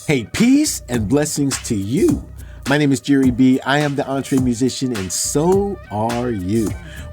Hey, peace and blessings to you. My name is Jerry B. I am the EntreMusician, and so are you.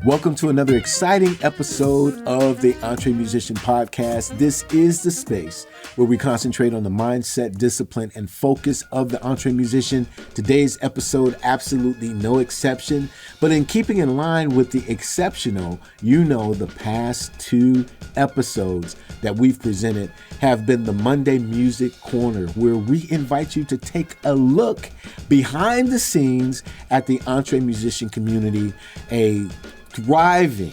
Welcome to another exciting episode of the EntreMusician podcast. This is the space where we concentrate on the mindset, discipline, and focus of the EntreMusician. Today's episode, absolutely no exception, but in keeping in line with the exceptional, the past two episodes that we've presented have been the Monday Music Corner, where we invite you to take a look behind the scenes at the EntreMusician community, a thriving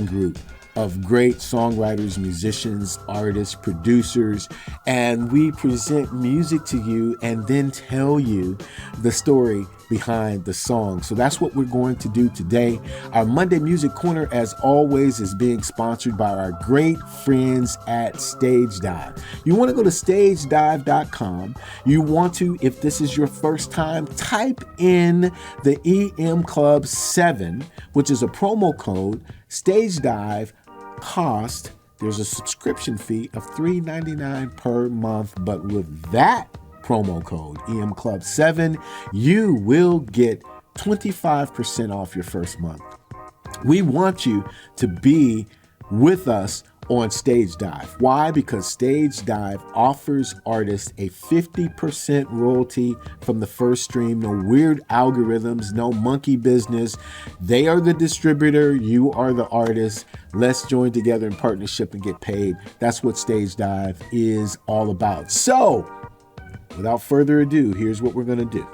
group of great songwriters, musicians, artists, producers, and we present music to you and then tell you the story behind the song. So that's what we're going to do today. Our Monday Music Corner, as always, is being sponsored by our great friends at Stage Dive. You want to go to stagedive.com. You want to, if this is your first time, type in the EM Club 7, which is a promo code. Stage Dive cost, there's a subscription fee of $3.99 per month, but with that promo code EM Club 7, you will get 25% off your first month. We want you to be with us on Stage Dive. Why? Because Stage Dive offers artists a 50% royalty from the first stream. No weird algorithms, no monkey business. They are the distributor. You are the artist. Let's join together in partnership and get paid. That's what Stage Dive is all about. So, without further ado, here's what we're going to do.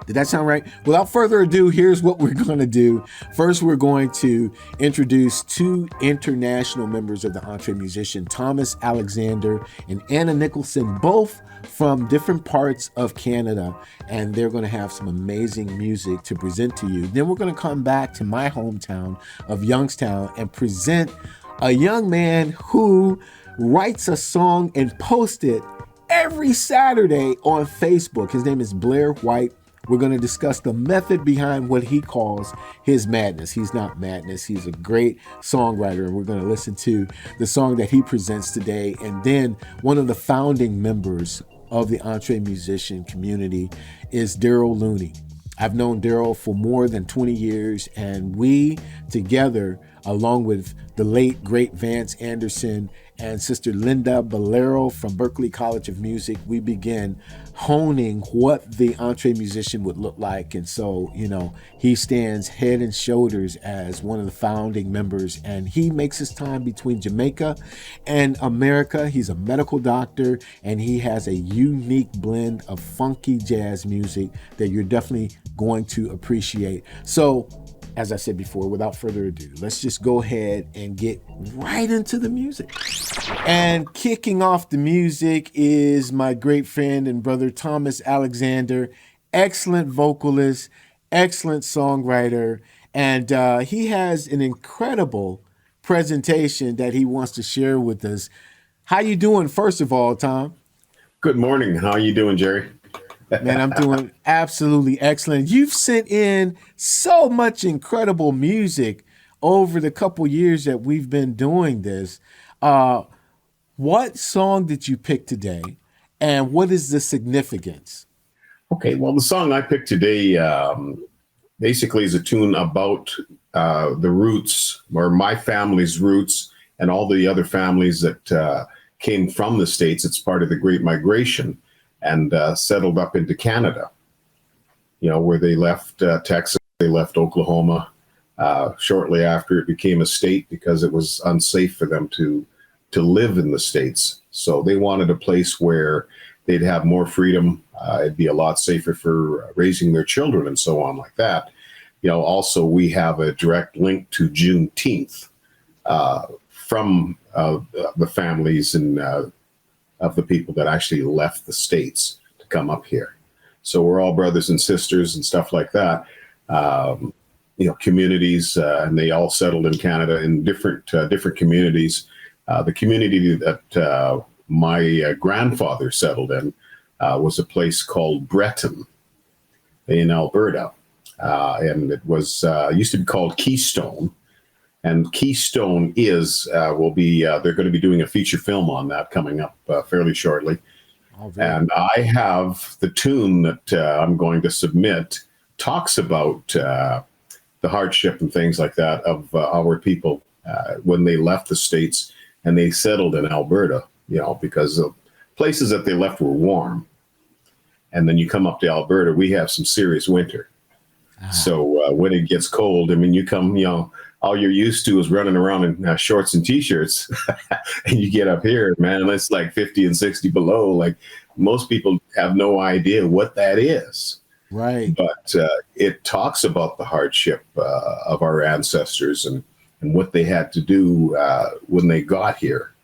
Did that sound right? Without further ado, here's what we're going to do. First, we're going to introduce two international members of the EntreMusician, Thomas Alexander and Anna Nicholson, both from different parts of Canada, and they're going to have some amazing music to present to you. Then we're going to come back to my hometown of Youngstown and present a young man who writes a song and posts it every Saturday on Facebook. His name is BLAIR White. We're going to discuss the method behind what he calls his madness. He's not madness. He's a great songwriter, and we're going to listen to the song that he presents today. And then one of the founding members of the EntreMusician community is Darrell Looney. I've known Darrell for more than 20 years, and we together, along with the late, great Vance Anderson and Sister Linda Bolero from Berklee College of Music, we began honing what the EntreMusician would look like. And so, he stands head and shoulders as one of the founding members, and he makes his time between Jamaica and America. He's a medical doctor, and he has a unique blend of funky jazz music that you're definitely going to appreciate. So, as I said before, without further ado, let's just go ahead and get right into the music. And kicking off the music is my great friend and brother, Thomas Alexander, excellent vocalist, excellent songwriter, and he has an incredible presentation that he wants to share with us. How you doing, first of all, Tom? Good morning. How are you doing, Jerry? Man, I'm doing absolutely excellent. You've sent in so much incredible music over the couple years that we've been doing this. What song did you pick today, and what is the significance? Okay, well, the song I picked today basically is a tune about the roots, or my family's roots, and all the other families that came from the States. It's part of the Great Migration, and settled up into Canada, where they left Texas, they left Oklahoma shortly after it became a state because it was unsafe for them to live in the States. So they wanted a place where they'd have more freedom. It'd be a lot safer for raising their children and so on like that. Also, we have a direct link to Juneteenth from the families and of the people that actually left the States to come up here. So we're all brothers and sisters and stuff like that. Communities, and they all settled in Canada in different communities. The community that my grandfather settled in was a place called Breton in Alberta. And it was used to be called Keystone. And Keystone they're going to be doing a feature film on that coming up fairly shortly. And I have the tune that I'm going to submit talks about the hardship and things like that of our people when they left the States and they settled in Alberta, because the places that they left were warm. And then you come up to Alberta, we have some serious winter. So when it gets cold, you come, all you're used to is running around in shorts and T-shirts. And you get up here, man, it's like 50 and 60 below. Like, most people have no idea what that is. Right. But it talks about the hardship of our ancestors and what they had to do when they got here.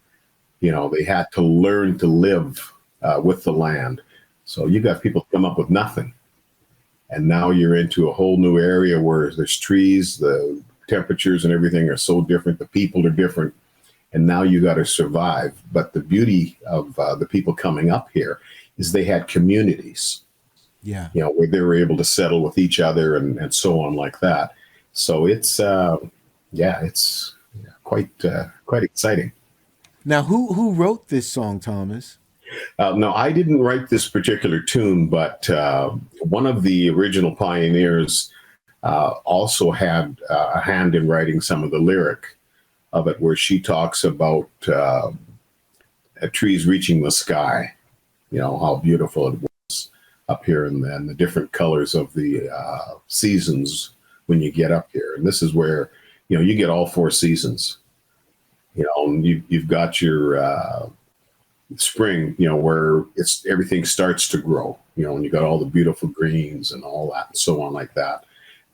They had to learn to live with the land. So you got people come up with nothing. And now you're into a whole new area where there's trees, the temperatures and everything are so different. The people are different. And now you got to survive. But the beauty of the people coming up here is they had communities. Yeah. Where they were able to settle with each other and so on like that. So it's, it's quite exciting. Now, who wrote this song, Thomas? No, I didn't write this particular tune, but one of the original pioneers also had a hand in writing some of the lyric of it, where she talks about trees reaching the sky, how beautiful it was up here and the different colors of the seasons when you get up here. And this is where, you get all four seasons. You've got your spring, where everything starts to grow, and you got all the beautiful greens and all that and so on like that.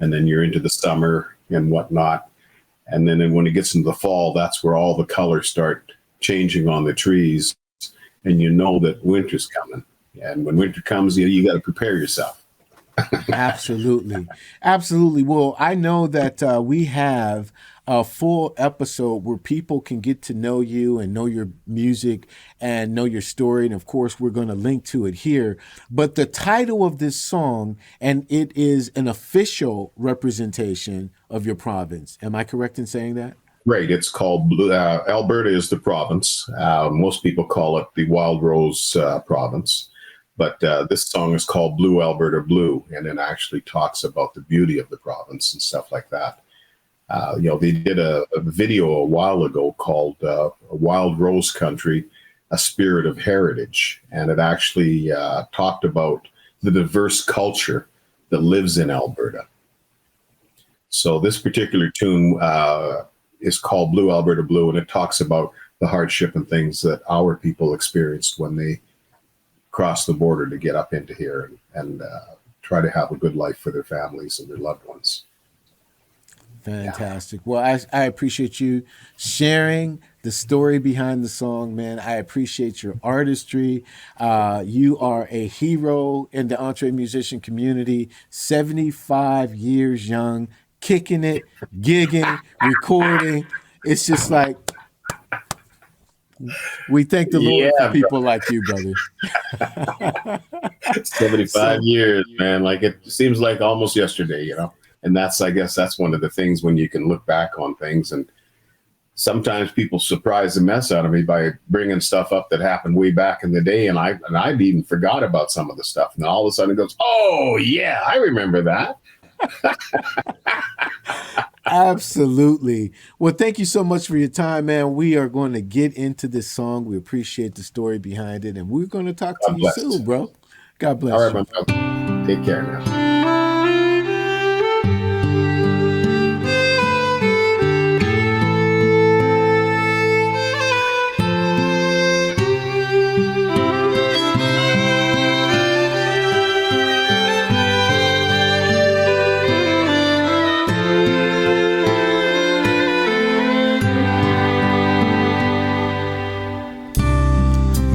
And then you're into the summer and whatnot. And then when it gets into the fall, that's where all the colors start changing on the trees. And that winter's coming. And when winter comes, you got to prepare yourself. Absolutely. Absolutely. Well, I know that we have a full episode where people can get to know you and know your music and know your story. And of course, we're going to link to it here. But the title of this song, and it is an official representation of your province. Am I correct in saying that? Right. It's called Blue. Alberta is the province. Most people call it the Wild Rose province. But this song is called Blue, Alberta Blue, and it actually talks about the beauty of the province and stuff like that. They did a video a while ago called Wild Rose Country, A Spirit of Heritage. And it actually talked about the diverse culture that lives in Alberta. So this particular tune is called Blue, Alberta Blue, and it talks about the hardship and things that our people experienced when they cross the border to get up into here and try to have a good life for their families and their loved ones. Fantastic. Yeah. Well, I appreciate you sharing the story behind the song, man. I appreciate your artistry. You are a hero in the EntreMusician community, 75 years young, kicking it, gigging, recording. It's just like, we thank the Lord for people like you, brother. 75 years, man. Like, it seems like almost yesterday, And I guess that's one of the things when you can look back on things. And sometimes people surprise the mess out of me by bringing stuff up that happened way back in the day. And I'd even forgot about some of the stuff. And all of a sudden it goes, oh, yeah, I remember that. Absolutely. Well, thank you so much for your time, man. We are going to get into this song. We appreciate the story behind it, and we're going to talk to you soon, bro. God bless. All right, my brother. Take care now.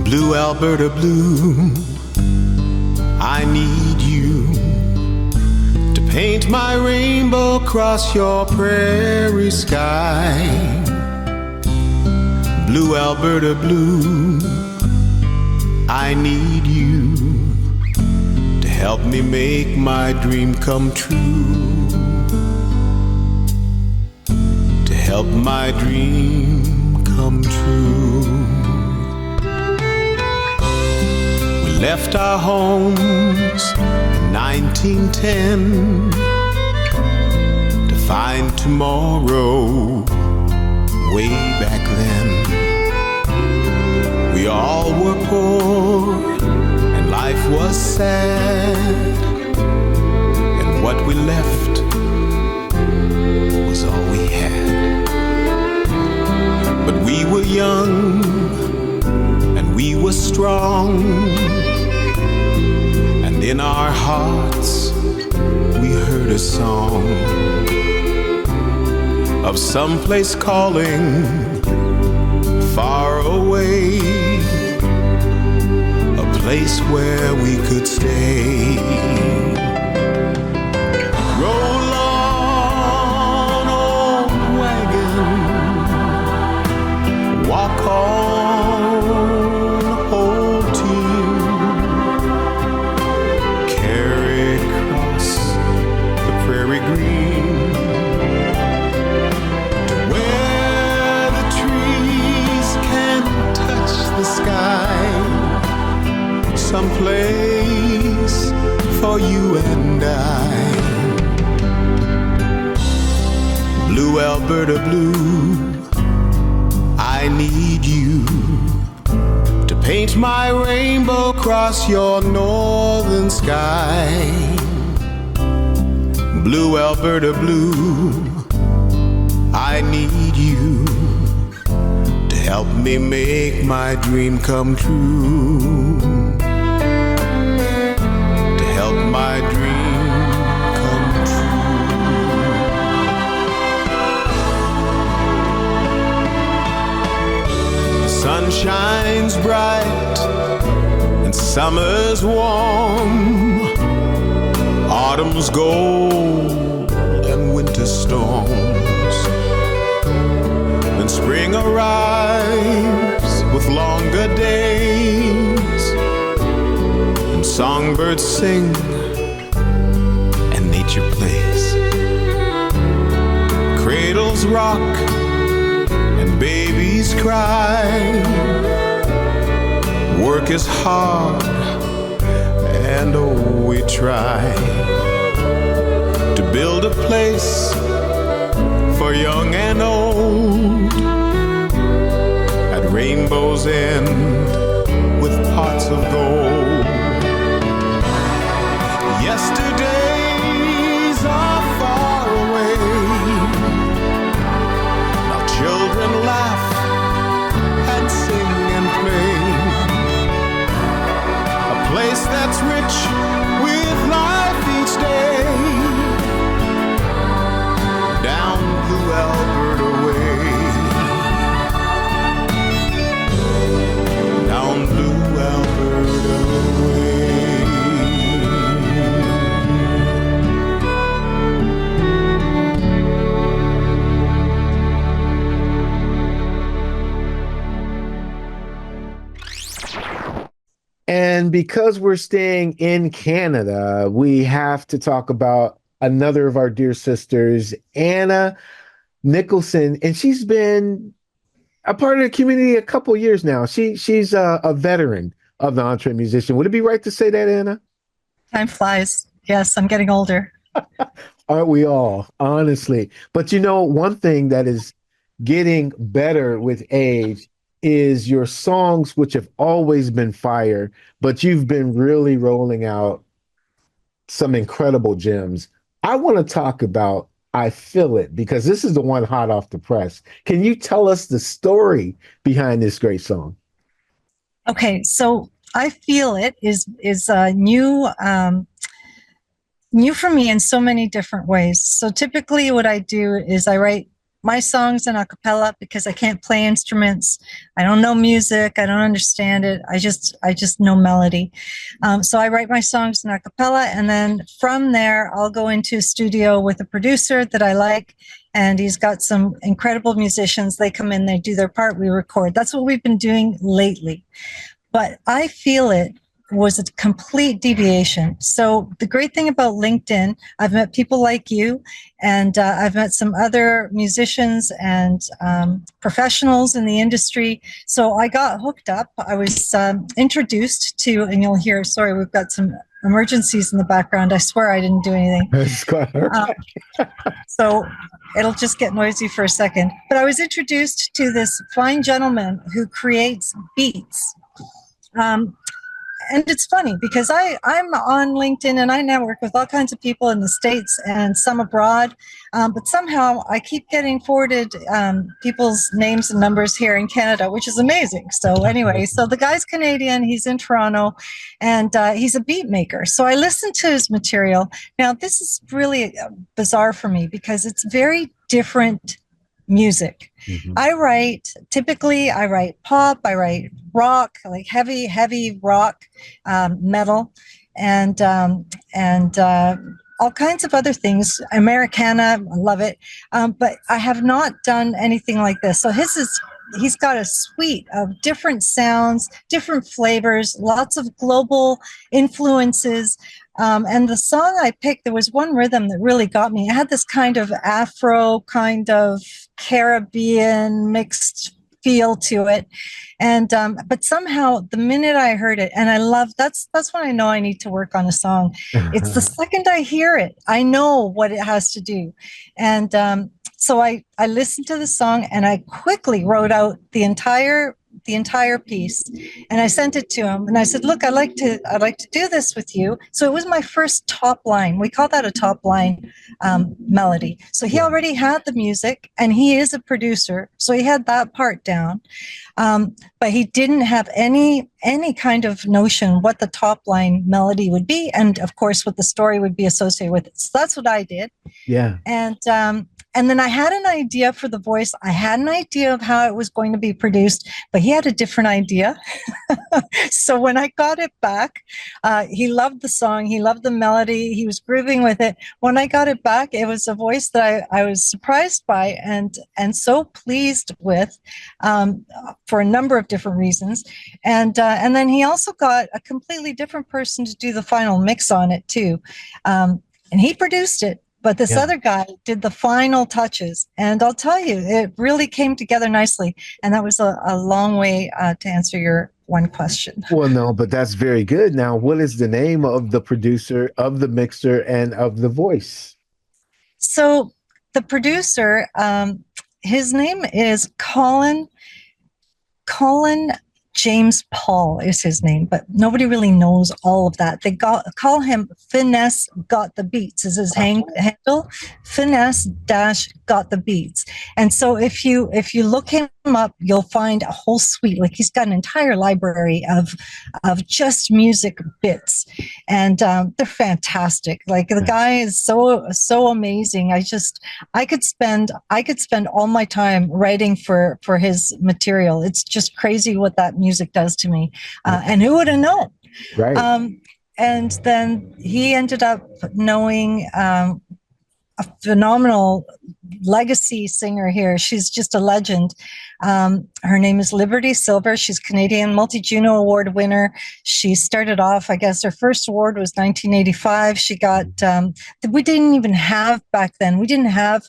Blue, Alberta Blue, I need you to paint my rainbow across your prairie sky. Blue, Alberta Blue, I need you to help me make my dream come true. To help my dream come true. left our homes in 1910 to find tomorrow way back then. We all were poor and life was sad, and what we left was all we had. But we were young and we were strong, and in our hearts we heard a song of some place calling far away, a place where we could stay. Roll on, old wagon, walk on, old team, carry across the prairie green to where the trees can touch the sky, someplace for you and I. Blue Alberta blue, I need you to paint my rainbow across your northern sky. Blue Alberta blue, I need you to help me make my dream come true. To help my dream come true. The sun shines bright and summer's warm, autumn's gold and winter storms. Then spring arrives with longer days, and songbirds sing and nature plays. Cradles rock and babies cry. Work is hard and oh, we try to build a place for young and old at Rainbow's End with pots of gold. Yesterdays are far away. Now children laugh and sing and play. A place that's rich with life each day. Down Blue Alberta way. Down Blue Alberta way. And because we're staying in Canada, we have to talk about another of our dear sisters, Anna Nicholson. And she's been a part of the community a couple years now. She's a veteran of the EntreMusician. Would it be right to say that, Anna? Time flies. Yes, I'm getting older. Aren't we all, honestly? But you know, one thing that is getting better with age is your songs, which have always been fire, but you've been really rolling out some incredible gems. I want to talk about I Feel It, because this is the one hot off the press. Can you tell us the story behind this great song? Okay, so I Feel It is new for me in so many different ways. So typically what I do is I write my songs in a cappella because I can't play instruments. I don't know music. I don't understand it. I just know melody. So I write my songs in a cappella, and then from there, I'll go into a studio with a producer that I like, and he's got some incredible musicians. They come in, they do their part, we record. That's what we've been doing lately. But I Feel It was a complete deviation. So the great thing about LinkedIn, I've met people like you, and I've met some other musicians and professionals in the industry. So I got hooked up. I was introduced to, and you'll hear, sorry, we've got some emergencies in the background. I swear I didn't do anything. So it'll just get noisy for a second. But I was introduced to this fine gentleman who creates beats. And it's funny because I'm on LinkedIn and I network with all kinds of people in the States and some abroad. But somehow I keep getting forwarded people's names and numbers here in Canada, which is amazing. So anyway, so the guy's Canadian, he's in Toronto, and he's a beat maker. So I listened to his material. Now, this is really bizarre for me because it's very different music. Mm-hmm. I write pop, I write rock, like heavy rock, metal, and all kinds of other things. Americana, I love it. But I have not done anything like this. So he's got a suite of different sounds, different flavors, lots of global influences. And the song I picked, there was one rhythm that really got me. It had this kind of Afro, kind of Caribbean mixed feel to it. And but somehow the minute I heard it, and I love, that's when I know I need to work on a song. It's the second I hear it, I know what it has to do. And so I listened to the song and I quickly wrote out the entire piece, and I sent it to him and I said, look, I'd like to do this with you. So it was my first top line. We call that a top line melody. So he already had the music and he is a producer. So he had that part down. But he didn't have any kind of notion what the top line melody would be. And of course, what the story would be associated with it. So that's what I did. Yeah. And then I had an idea for the voice. I had an idea of how it was going to be produced, but he had a different idea. So when I got it back, he loved the song. He loved the melody. He was grooving with it. When I got it back, it was a voice that I was surprised by and so pleased with for a number of different reasons. And then he also got a completely different person to do the final mix on it too. And he produced it. But this other guy did the final touches. And I'll tell you, it really came together nicely. And that was a long way to answer your one question. Well, no, but that's very good. Now, what is the name of the producer, of the mixer, and of the voice? So the producer, his name is Colin James Paul is his name, but nobody really knows all of that. They call him FIN-SGOTBEATZ is his handle, FIN-SGOTBEATZ. And so if you look him up, you'll find a whole suite. Like he's got an entire library of just music bits, and they're fantastic. Like the guy is so amazing. I could spend all my time writing for his material. It's just crazy what that music does to me. And who would have known? Right. And then he ended up knowing a phenomenal legacy singer here. She's just a legend. Her name is Liberty Silver. She's Canadian multi-Juno Award winner. She started off, I guess her first award was 1985. She got, we didn't even have back then, we didn't have,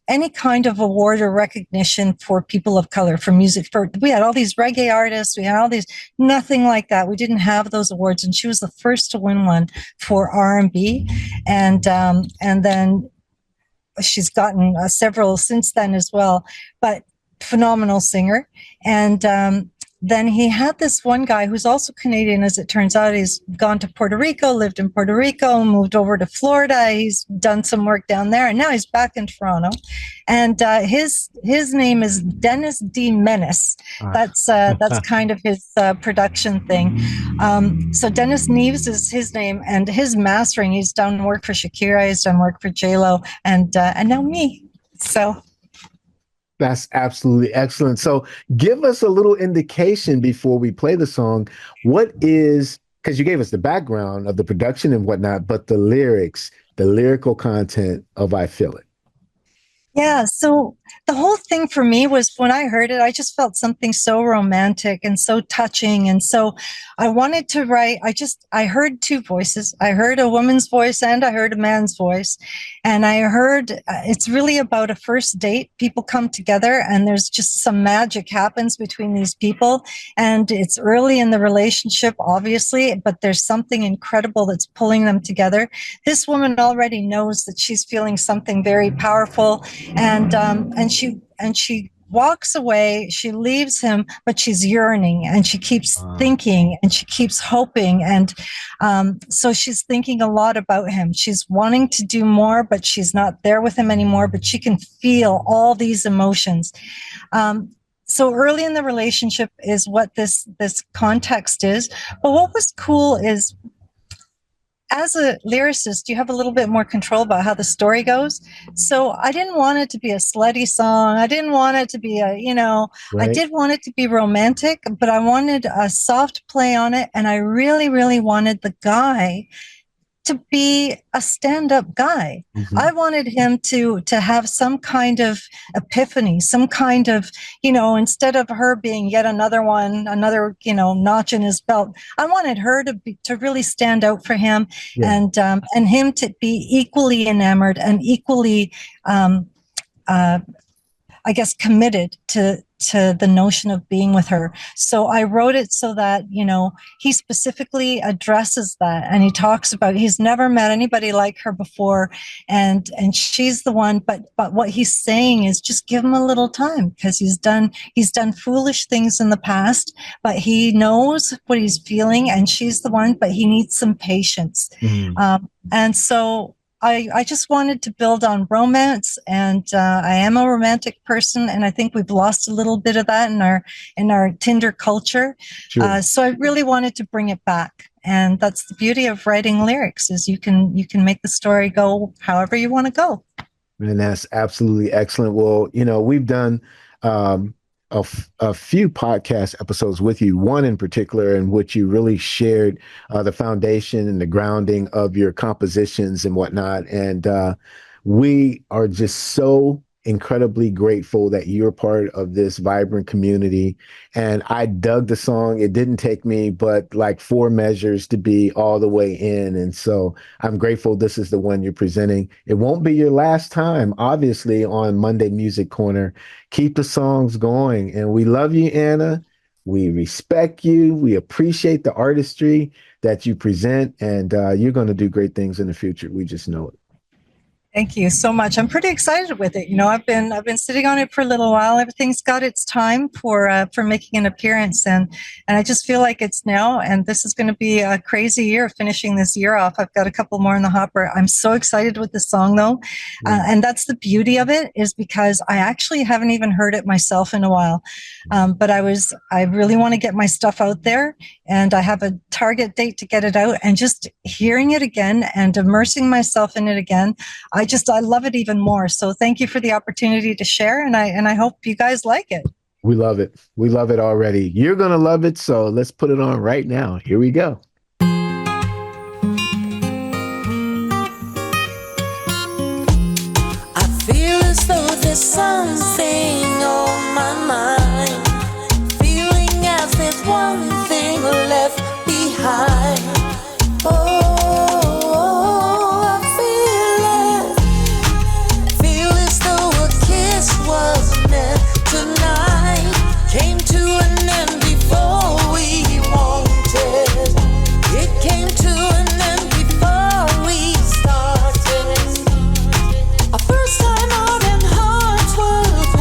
any kind of award or recognition for people of color for music. We had all these reggae artists, we had all these, nothing like that. We didn't have those awards, and she was the first to win one for R&B. And then she's gotten several since then as well, but phenomenal singer. And then he had this one guy who's also Canadian, as it turns out. He's gone to Puerto Rico, lived in Puerto Rico, moved over to Florida. He's done some work down there, and now he's back in Toronto. And his name is Dennis D-Menace. That's kind of his production thing. So Dennis Neves is his name, and his mastering. He's done work for Shakira. He's done work for J-Lo, and now me. So. That's absolutely excellent. So give us a little indication before we play the song. What is, because you gave us the background of the production and whatnot, but the lyrics, the lyrical content of I Feel It. Yeah, so the whole thing for me was when I heard it, I just felt something so romantic and so touching. And so I wanted to write, I heard two voices. I heard a woman's voice and I heard a man's voice. And I heard it's really about a first date. People come together and there's just some magic happens between these people. And it's early in the relationship, obviously, but there's something incredible that's pulling them together. This woman already knows that she's feeling something very powerful. And she walks away, she leaves him, but she's yearning and she keeps thinking and she keeps hoping. And so she's thinking a lot about him. She's wanting to do more, but she's not there with him anymore, but she can feel all these emotions. So early in the relationship is what this context is. But what was cool is, as a lyricist, you have a little bit more control about how the story goes. So I didn't want it to be a slutty song. I didn't want it to be I did want it to be romantic, but I wanted a soft play on it. And I really, really wanted the guy to be a stand-up guy. Mm-hmm. I wanted him to have some kind of epiphany, some kind of, instead of her being yet another notch in his belt, I wanted her to really stand out for him, and him to be equally enamored and equally, committed to the notion of being with her. So I wrote it so that, he specifically addresses that, and he talks about he's never met anybody like her before, and she's the one, but what he's saying is just give him a little time, because he's done foolish things in the past, but he knows what he's feeling, and she's the one, but he needs some patience. Mm-hmm. And so I just wanted to build on romance, and I am a romantic person, and I think we've lost a little bit of that in our Tinder culture. Sure. So I really wanted to bring it back, and that's the beauty of writing lyrics, is you can make the story go however you want to go. And that's absolutely excellent. Well, we've done a few podcast episodes with you, one in particular in which you really shared the foundation and the grounding of your compositions and whatnot. And we are just so incredibly grateful that you're part of this vibrant community. And I dug the song. It didn't take me but like 4 measures to be all the way in. And so I'm grateful this is the one you're presenting. It won't be your last time, obviously, on Monday Music Corner. Keep the songs going. And we love you, Anna. We respect you. We appreciate the artistry that you present. And you're going to do great things in the future. We just know it. Thank you so much. I'm pretty excited with it. I've been sitting on it for a little while. Everything's got its time for making an appearance, and I just feel like it's now. And this is going to be a crazy year, finishing this year off. I've got a couple more in the hopper. I'm so excited with the song, though, and that's the beauty of it, is because I actually haven't even heard it myself in a while. But I really want to get my stuff out there, and I have a target date to get it out. And just hearing it again and immersing myself in it again, I love it even more. So thank you for the opportunity to share. And I hope you guys like it. We love it. We love it already. You're going to love it. So let's put it on right now. Here we go. I feel as though there's something on my mind. Feeling as there's one thing left behind. Came to an end before we wanted. It came to an end before we started. Our first time out and hearts were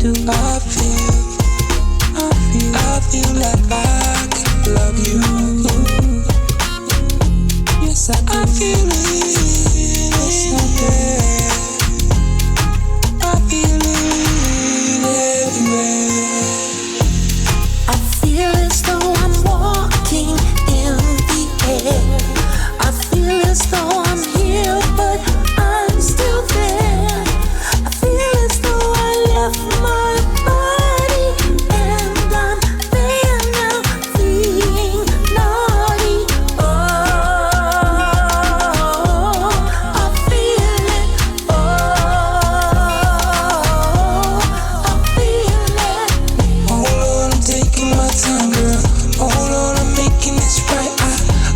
do I feel? I feel like I could love you. Yes, I feel it. Yes, I do. I feel it everywhere. I feel as though I'm walking in the air. I feel as though I'm here, but I'm still there. I feel as though I left my body and I'm there now, feeling naughty. Oh, I feel it. Oh, I feel it. Hold on, I'm taking my time, girl. Hold on, I'm making this right.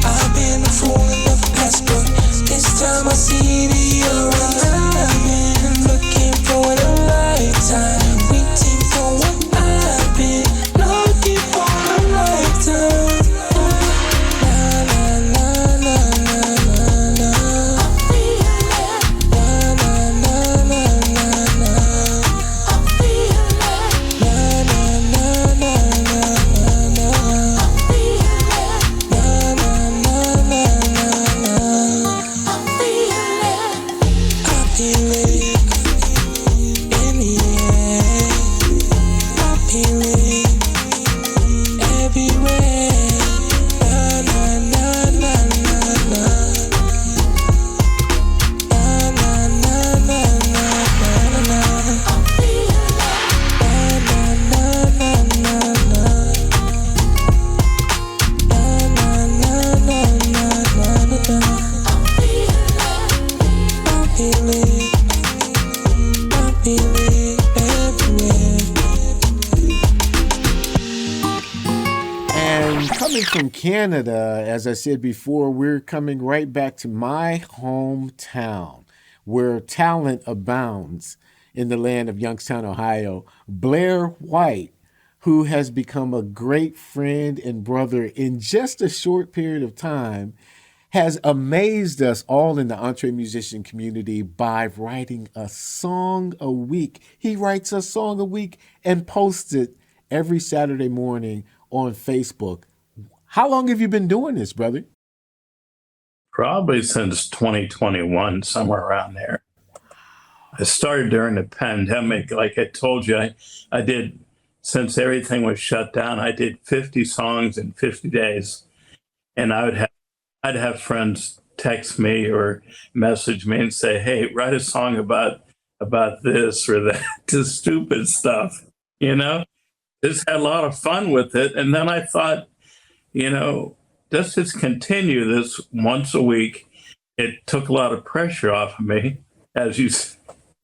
I've been a fool in the past, but this time I see that you're right. I've been looking for a lifetime, waiting for what I've been looking for a lifetime. La la la la la la la. I feel it. La la la la la la. I feel it. La la la la la la la. I feel it. La la la la la la. I feel it. I feel it in the air. I feel it everywhere. La la la la la la. La la la la la la la. I feel it. La la la la la la. La la la la la la la. I feel it. I feel it everywhere. And coming from Canada, as I said before, we're coming right back to my hometown where talent abounds in the land of Youngstown, Ohio. Blair White, who has become a great friend and brother in just a short period of time, has amazed us all in the EntreMusician community by writing a song a week. He writes a song a week and posts it every Saturday morning on Facebook. How long have you been doing this, brother? Probably since 2021, somewhere around there. I started during the pandemic. Like I told you, I did, since everything was shut down, I did 50 songs in 50 days. And I'd have friends text me or message me and say, hey, write a song about this or that, just stupid stuff, you know? Just had a lot of fun with it. And then I thought, you know, let's just continue this once a week. It took a lot of pressure off of me, as you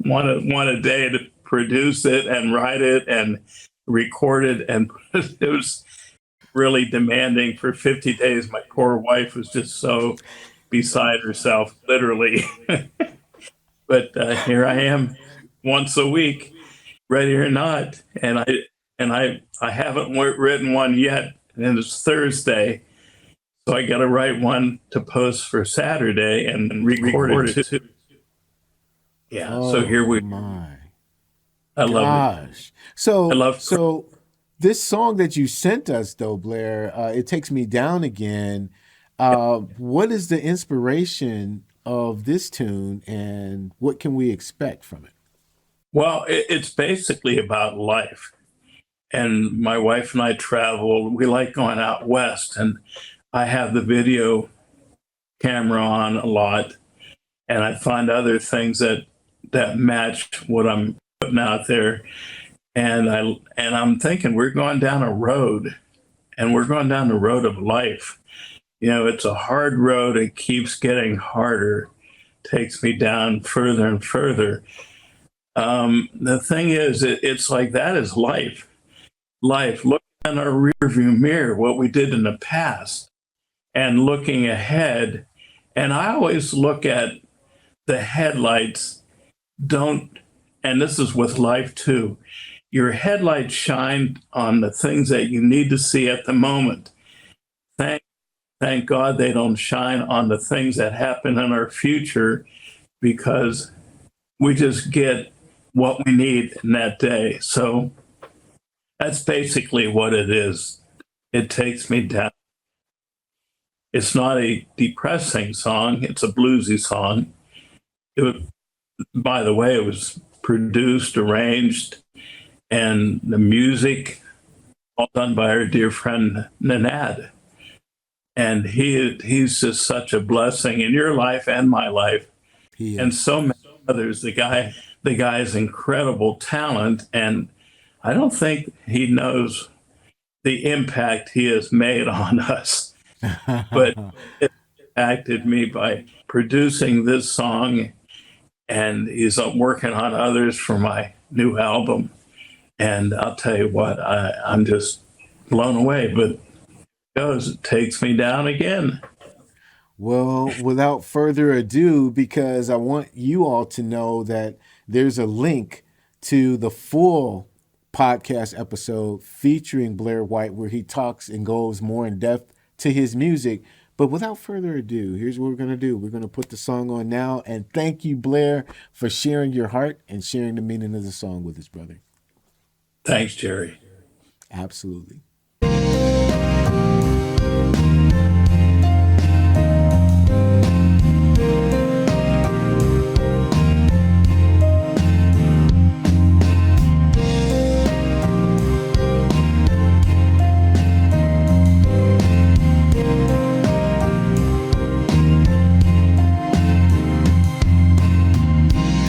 want a day to produce it and write it and record it. And it was really demanding for 50 days. My poor wife was just so beside herself, literally. But here I am once a week, ready or not. And I haven't written one yet. And it's Thursday. So I got to write one to post for Saturday and record it too. Yeah. Oh, so here we my I love gosh. So I love so this song that you sent us, though, Blair, It Takes Me Down Again. What is the inspiration of this tune, and what can we expect from it? Well, it's basically about life. And my wife and I travel. We like going out west, and I have the video camera on a lot, and I find other things that match what I'm putting out there. And I'm thinking we're going down a road, and we're going down the road of life. You know, it's a hard road. It keeps getting harder, takes me down further and further. The thing is, it's like that is life. Life, looking in our rearview mirror, what we did in the past, and looking ahead. And I always look at the headlights, and this is with life too. Your headlights shine on the things that you need to see at the moment. Thank God they don't shine on the things that happen in our future, because we just get what we need in that day. So that's basically what it is. It takes me down. It's not a depressing song. It's a bluesy song. By the way, it was produced, arranged, and the music all done by our dear friend Nanad. And he's just such a blessing in your life and my life, and so many others. The guy's incredible talent, and I don't think he knows the impact he has made on us. But it impacted me by producing this song, and he's working on others for my new album. And I'll tell you what, I'm just blown away. But it takes me down again. Well, without further ado, because I want you all to know that there's a link to the full podcast episode featuring Blair White, where he talks and goes more in depth to his music. But without further ado, here's what we're going to do. We're going to put the song on now. And thank you, Blair, for sharing your heart and sharing the meaning of the song with us, brother. Thanks, Jerry. Absolutely.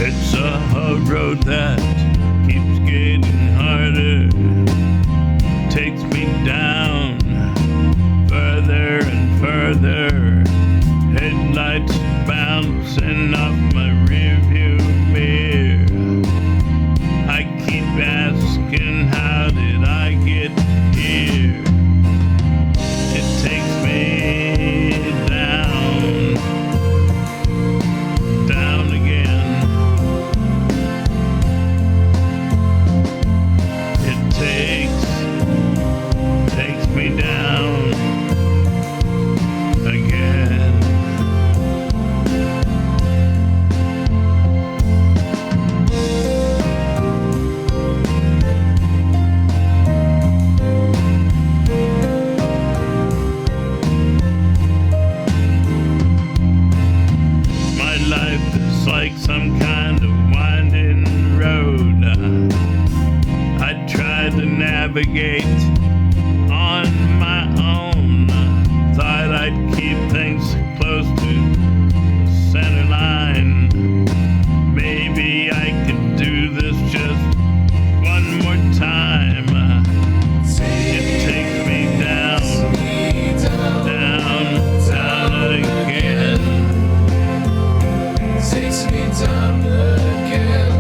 It's a road that keeps getting harder, takes me down further and further. Headlights bouncing off my rearview mirror. I keep asking, how did I get here? It takes me down, down again. It takes me down again. My life is like some kind of winding road. I tried to navigate on my own. Thought I'd keep things close to the center line. Maybe I could do this just one more time. It takes me down, down, down again. Takes me down again.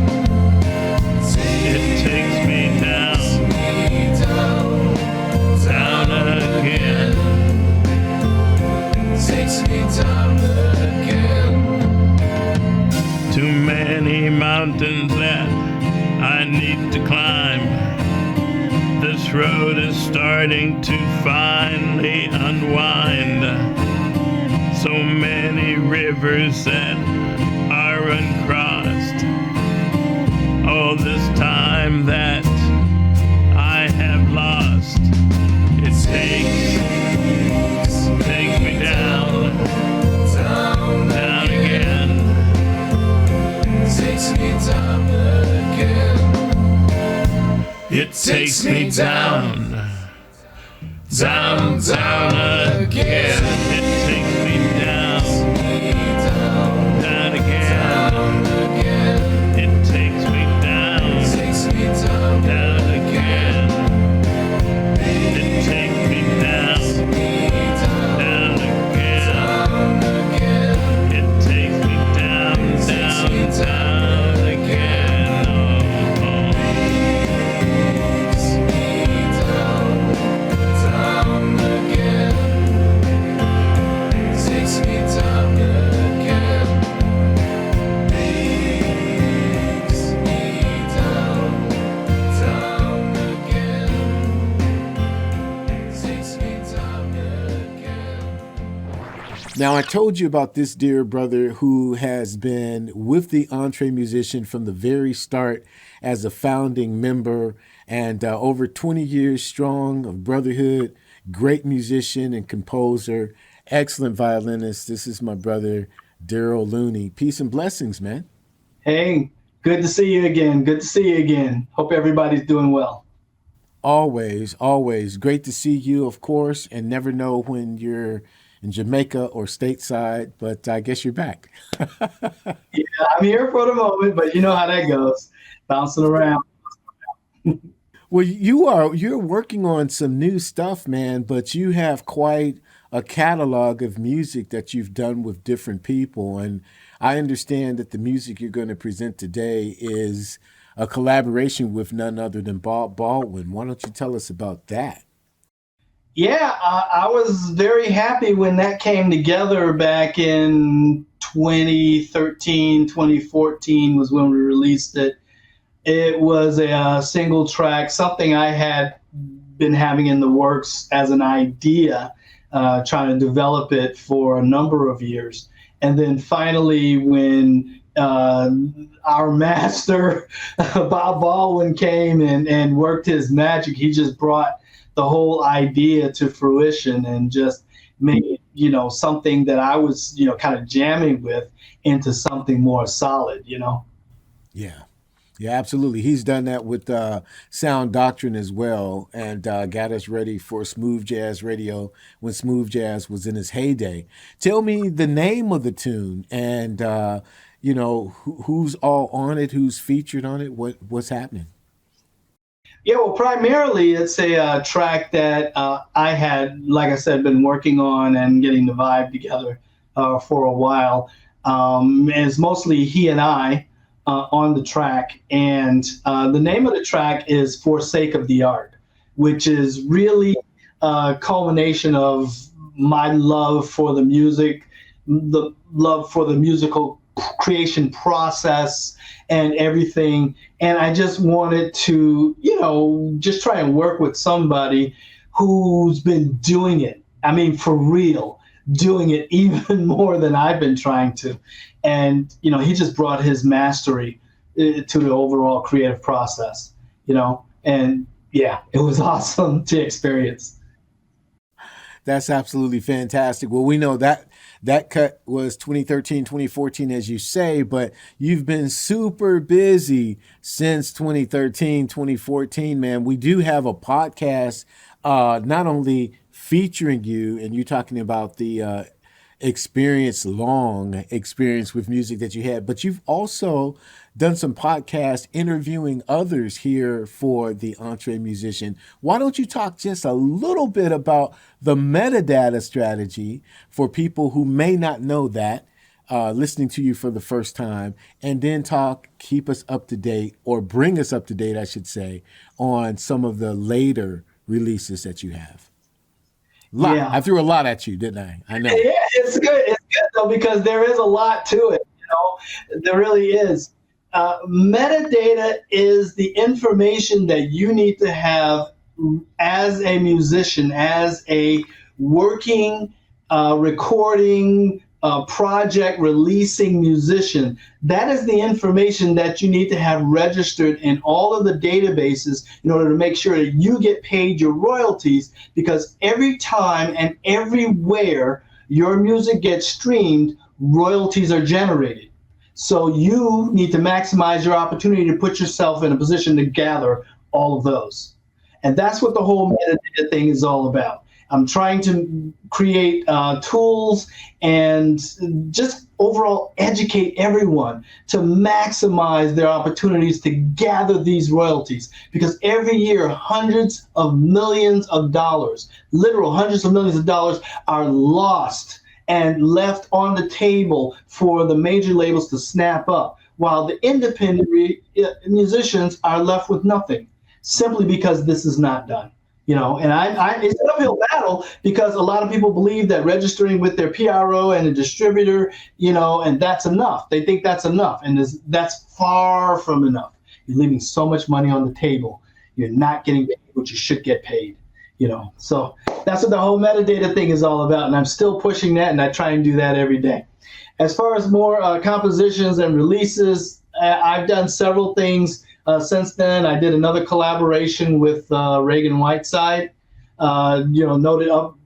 It takes me down, down again. Takes me down again. Too many mountains that I need to climb. This road is starting to finally unwind. So many rivers that are uncrossed. All this time that I have lost. It takes me down, down again. Takes me down again. It takes me down, down, down again. It takes me down, down again. It takes me down, Takes me down down again. It takes me down, down again. It takes me down, down, down again. Oh, down again. Now, I told you about this dear brother who has been with the EntreMusician from the very start as a founding member and over 20 years strong of brotherhood, great musician and composer, excellent violinist. This is my brother, Darrell Looney. Peace and blessings, man. Hey, good to see you again. Good to see you again. Hope everybody's doing well. Always, always. Great to see you, of course, and never know when you're in Jamaica or stateside, but I guess you're back. Yeah, I'm here for the moment, but you know how that goes. Bouncing around. Well, you're working on some new stuff, man, but you have quite a catalog of music that you've done with different people. And I understand that the music you're going to present today is a collaboration with none other than Bob Baldwin. Why don't you tell us about that? Yeah, I was very happy when that came together back in 2013, 2014 was when we released it. It was a single track, something I had been having in the works as an idea, trying to develop it for a number of years. And then finally, when our master, Bob Baldwin, came and worked his magic, he just brought the whole idea to fruition and just made, something that I was, kind of jamming with into something more solid, Yeah. Yeah, absolutely. He's done that with Sound Doctrine as well, and got us ready for smooth jazz radio when smooth jazz was in its heyday. Tell me the name of the tune and, who's all on it, who's featured on it, what's happening? Yeah, well, primarily it's a track that I had, like I said, been working on and getting the vibe together for a while. It's mostly he and I on the track. And the name of the track is For Sake of the Art, which is really a culmination of my love for the music, the love for the musical creation process and everything. And I just wanted to, just try and work with somebody who's been doing it. I mean, for real, doing it even more than I've been trying to. And, he just brought his mastery to the overall creative process, and yeah, it was awesome to experience. That's absolutely fantastic. Well, we know that cut was 2013, 2014, as you say, but you've been super busy since 2013, 2014, man. We do have a podcast, not only featuring you and you talking about the long experience with music that you had, but you've also done some podcasts interviewing others here for the EntreMusician. Why don't you talk just a little bit about the metadata strategy for people who may not know that, listening to you for the first time, and then keep us up to date, or bring us up to date, I should say, on some of the later releases that you have. Yeah. I threw a lot at you, didn't I? I know. Yeah, it's good. It's good, though, because there is a lot to it. There really is. Metadata is the information that you need to have as a musician, as a working, recording, project releasing musician. That is the information that you need to have registered in all of the databases in order to make sure that you get paid your royalties, because every time and everywhere your music gets streamed, royalties are generated. So you need to maximize your opportunity to put yourself in a position to gather all of those. And that's what the whole metadata thing is all about. I'm trying to create tools and just overall educate everyone to maximize their opportunities to gather these royalties. Because every year, hundreds of millions of dollars, literal hundreds of millions of dollars, are lost and left on the table for the major labels to snap up, while the independent musicians are left with nothing, simply because this is not done. And it's an uphill battle, because a lot of people believe that registering with their PRO and a distributor, and that's enough. They think that's enough, and that's far from enough. You're leaving so much money on the table. You're not getting paid what you should get paid. So that's what the whole metadata thing is all about, and I'm still pushing that, and I try and do that every day. As far as more compositions and releases, I've done several things since then. I did another collaboration with Reagan Whiteside, noted up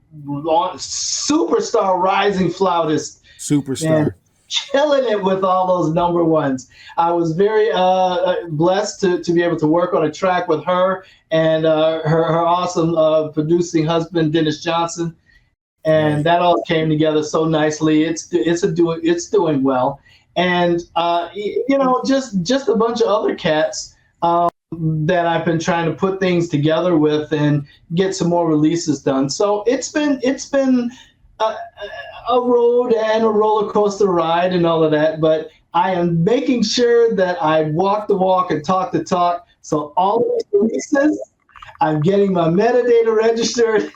superstar rising flautist. Superstar. Killing it with all those number ones. I was very blessed to be able to work on a track with her and her awesome producing husband, Dennis Johnson. And that all came together so nicely. It's doing well. And, just a bunch of other cats that I've been trying to put things together with and get some more releases done. So it's been a road and a roller coaster ride and all of that, but I am making sure that I walk the walk and talk the talk. So all these releases, I'm getting my metadata registered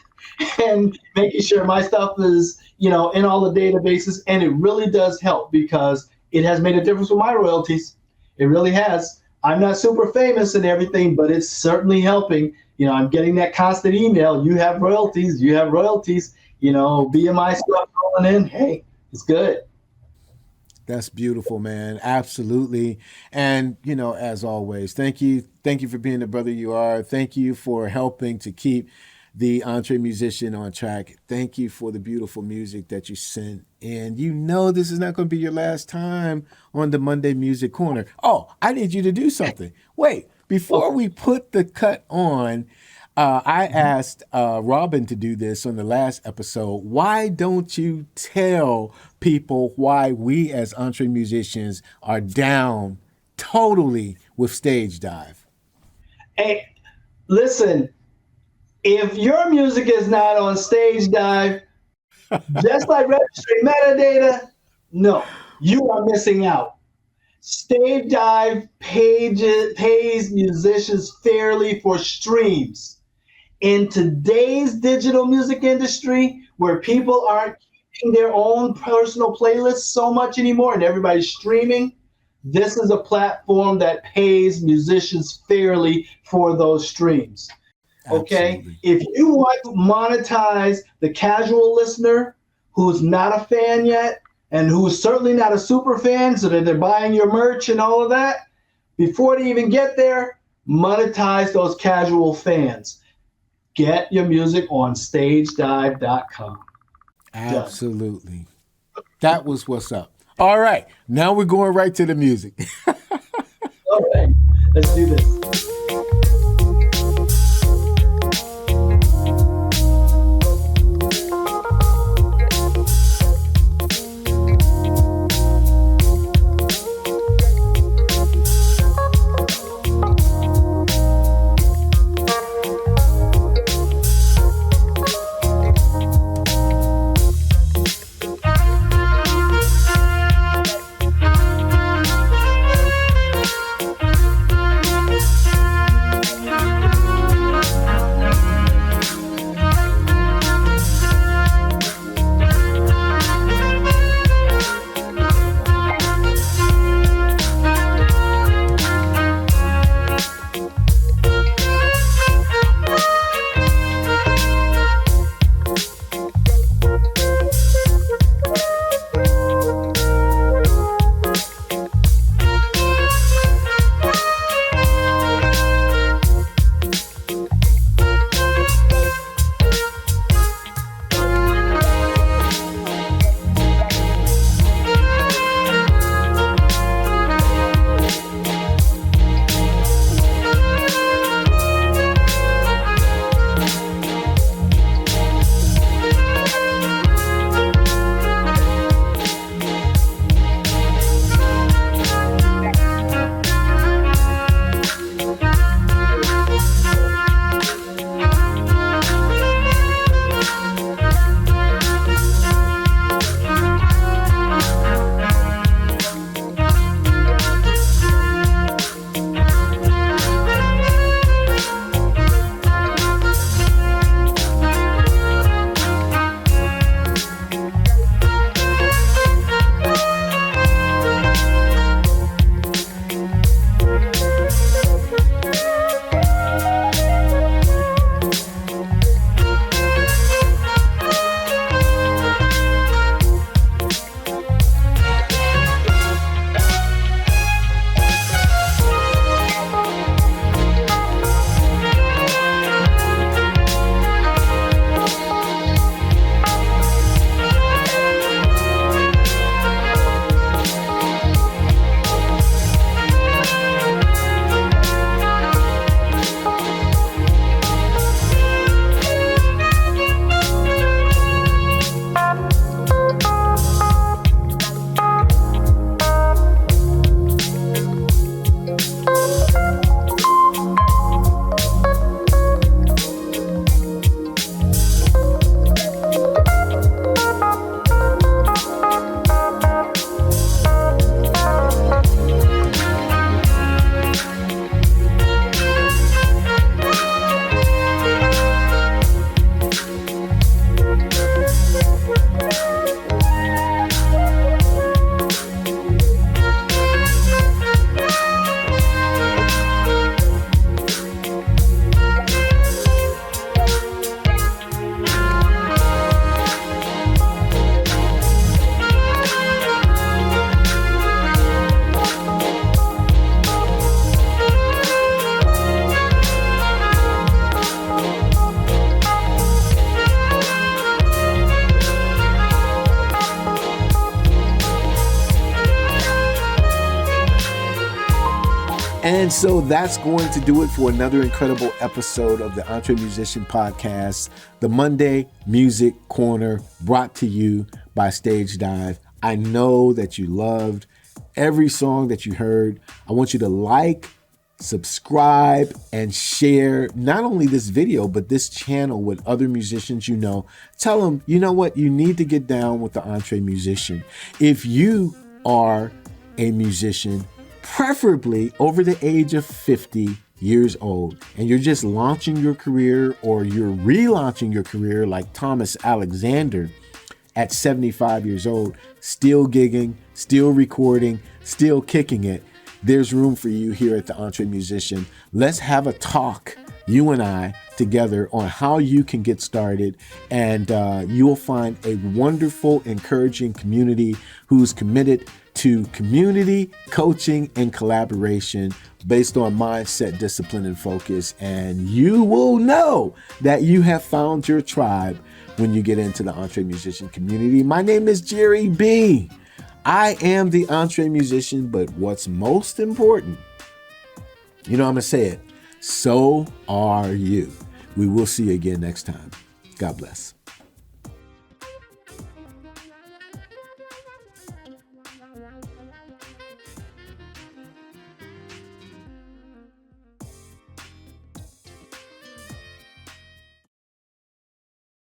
and making sure my stuff is, in all the databases. And it really does help because it has made a difference with my royalties. It really has. I'm not super famous and everything, but it's certainly helping. I'm getting that constant email. You have royalties. You have royalties. BMI stuff rolling in. Hey, it's good. That's beautiful, man. Absolutely. And, as always, thank you. Thank you for being the brother you are. Thank you for helping to keep the EntreMusician on track. Thank you for the beautiful music that you sent. And this is not going to be your last time on the Monday Music Corner. Oh, I need you to do something. Wait, before we put the cut on, I asked Robin to do this on the last episode. Why don't you tell people why we as EntreMusicians are down totally with Stage Dive? Hey, listen, if your music is not on Stage Dive, just like registering metadata, no, you are missing out. Stage Dive pays musicians fairly for streams. In today's digital music industry, where people aren't keeping their own personal playlists so much anymore and everybody's streaming, this is a platform that pays musicians fairly for those streams. Okay? Absolutely. If you want to monetize the casual listener who's not a fan yet and who's certainly not a super fan, so that they're buying your merch and all of that, before they even get there, monetize those casual fans. Get your music on stagedive.com. Absolutely. That was what's up. All right. Now we're going right to the music. All right. Let's do this. And so that's going to do it for another incredible episode of the EntreMusician podcast, the Monday Music Corner, brought to you by Stage Dive. I know that you loved every song that you heard. I want you to like, subscribe, and share not only this video, but this channel with other musicians you know. Tell them, you know what, you need to get down with the EntreMusician. If you are a musician, preferably over the age of 50 years old, and you're just launching your career or you're relaunching your career like Thomas Alexander at 75 years old, still gigging, still recording, still kicking it, there's room for you here at the EntreMusician. Let's have a talk, you and I, together on how you can get started, and you will find a wonderful, encouraging community who's committed to community, coaching, and collaboration based on mindset, discipline, and focus. And you will know that you have found your tribe when you get into the EntreMusician community. My name is Jerry B. I am the EntreMusician, but what's most important, you know, I'm going to say it, so are you. We will see you again next time. God bless.